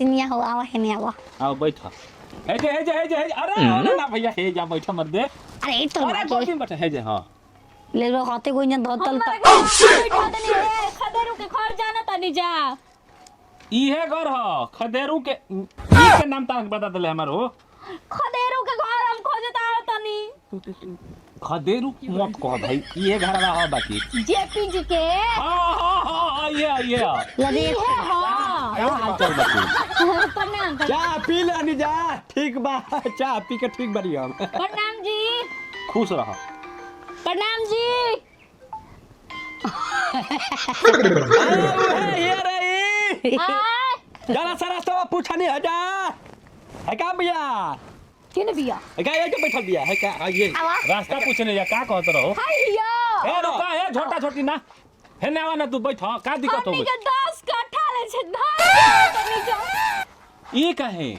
सिनिया हो आवा है नहीं आवा आओ बैठ हे जे अरे ना भैया हे जा बैठ मत दे अरे ई तो अरे दो दिन बैठ हे जे हां ले लो खाते कोई न धतल खदेरू के घर जाना तनी जा इहे घर ह खदेरू के ई के नाम ताक बता दले हमरो खदेरू के घर हम खोजता तनी खदेरू मत कह भाई इहे घर रहा बाकी जेपी जी के हां ये लदे क्या हाल चल बाकी प्रणाम चाय पी लेनी जा ठीक बा चाय पी के ठीक बनी हम प्रणाम जी खुश रह प्रणाम जी ये रही जरा सा रास्ता पूछा नहीं हजा है का भैया किन बिया है का ये के बैठल बिया है का ये रास्ता पूछने या का कहत रहो हैया ए रुका ए छोटा छोटी ना हे ना ना तू बैठ का दिक्कत हो हमनी गई के 10 कट्ठा ले छै धान तनी जा ई काहे